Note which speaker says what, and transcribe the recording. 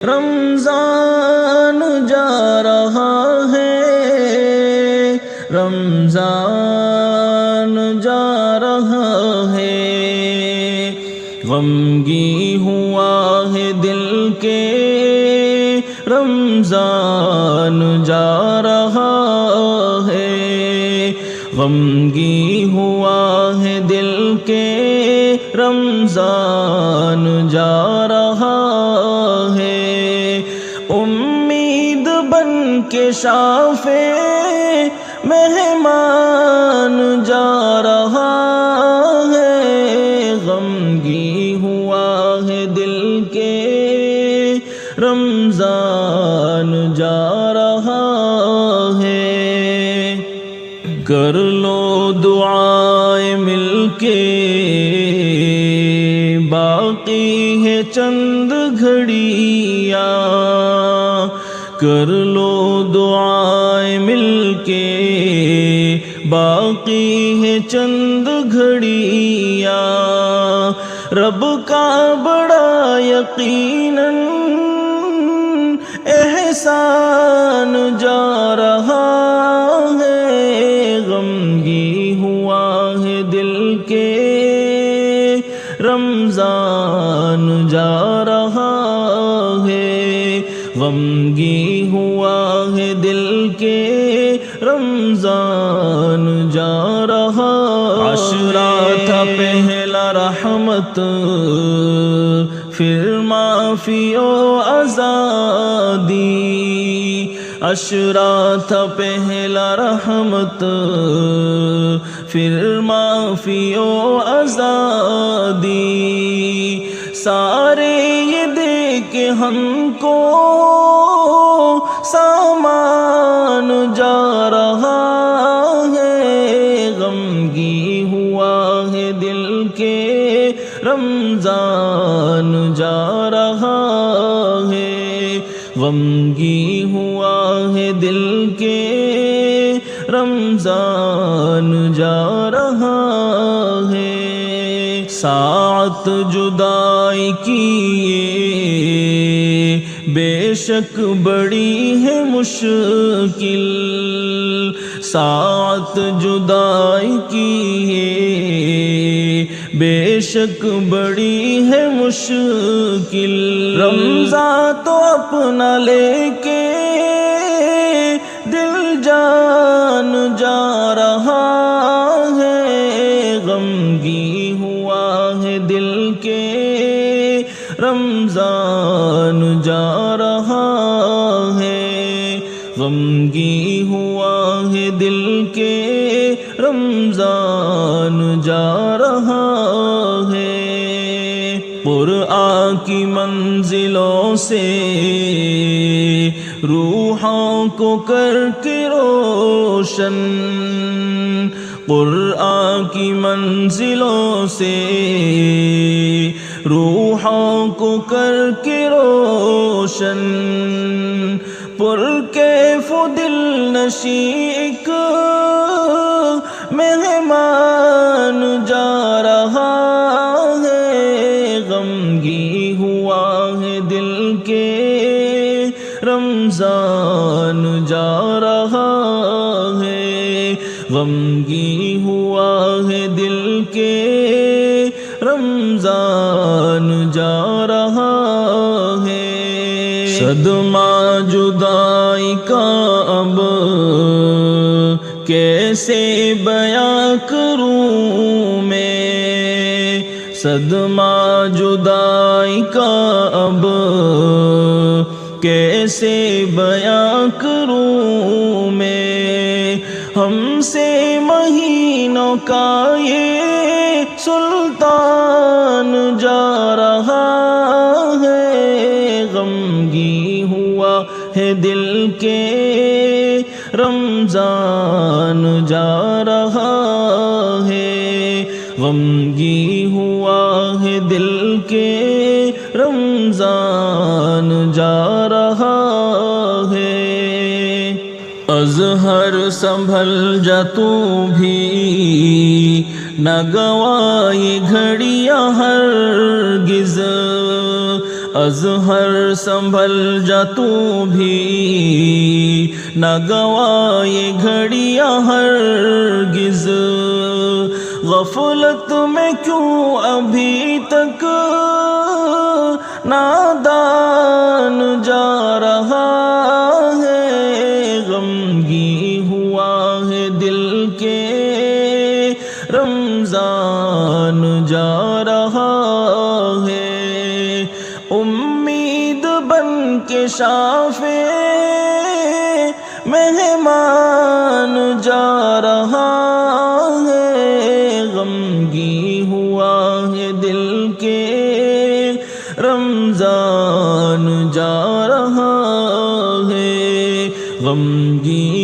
Speaker 1: رمضان جا رہا ہے، رمضان جا رہا ہے، غمگی ہوا ہے دل کے، رمضان جا رہا ہے، غمگی ہوا ہے دل کے، رمضان جا رہا ہے، امید بن کے شافع مہمان جا رہا ہے، غمگی ہوا ہے دل کے، رمضان جا رہا ہے، کر لو دعائیں مل کے، باقی ہے چند گھڑیاں، کر لو دعائیں مل کے، باقی ہے چند گھڑیاں، رب کا بڑا یقیناً احسان جا رہا ہے، غمگی ہوا ہے دل کے، رمضان جا رہا ہے، غمگی ہوا ہے دل کے، رمضان جا رہا ہے، عاشورہ تھا پہلا رحمت، پھر معافی و آزادی، عاشورہ تھا پہلا رحمت، پھر معافی و آزادی، سارے یہ دے کے ہم کو سامان جا رہا ہے، غمگی ہوا ہے دل کے، رمضان جا رہا ہے، غمگی ہوا ہے دل کے، رمضان جا رہا ہے، ساعت جدائی کی بے شک بڑی ہے مشکل، ساعت جدائی کی بے شک بڑی ہے مشکل، رمضان تو اپنا لے کے دل جان جا رہا ہے، غمگی ہوا ہے دل کے، رمضان جا رہا ہے، غمگی ہوا ہے دل کے، رمضان جا رہا ہے، قرآن کی منزلوں سے روحوں کو کر کے روشن، قرآن کی منزلوں سے روحوں کو کر کے روشن، پر کیف و دل نشیں ایک مہمان جا رہا ہے، غمگی ہوا ہے دل کے، رمضان جا رہا ہے، غمگی ہوا ہے دل کے، رمضان جا رہا ہے، صدمہ جدائی کا اب کیسے بیاں کروں میں، صدمہ جدائی کا اب کیسے بیاں کروں میں، ہم سے مہینوں کا یہ سلطان جا رہا ہے، غمگی ہوا ہے دل کے، رمضان جا رہا ہے، غمگی ہوا ہے دل کے، رمضان جا رہا ہے، اظہر سنبھل جا تو بھی نہ گوائی گھڑیاں ہرگز، ازہر سنبھل جا تو بھی، نہ گوائے گھڑیاں ہرگز، غفلت میں کیوں ابھی تک نادان جا رہا ہے، غمگین ہوا ہے دل کے رمضان جا رہا ہے، امید بن کے شافع مہمان جا رہا ہے، غمگین ہوا ہے دل کے رمضان جا رہا ہے، غمگین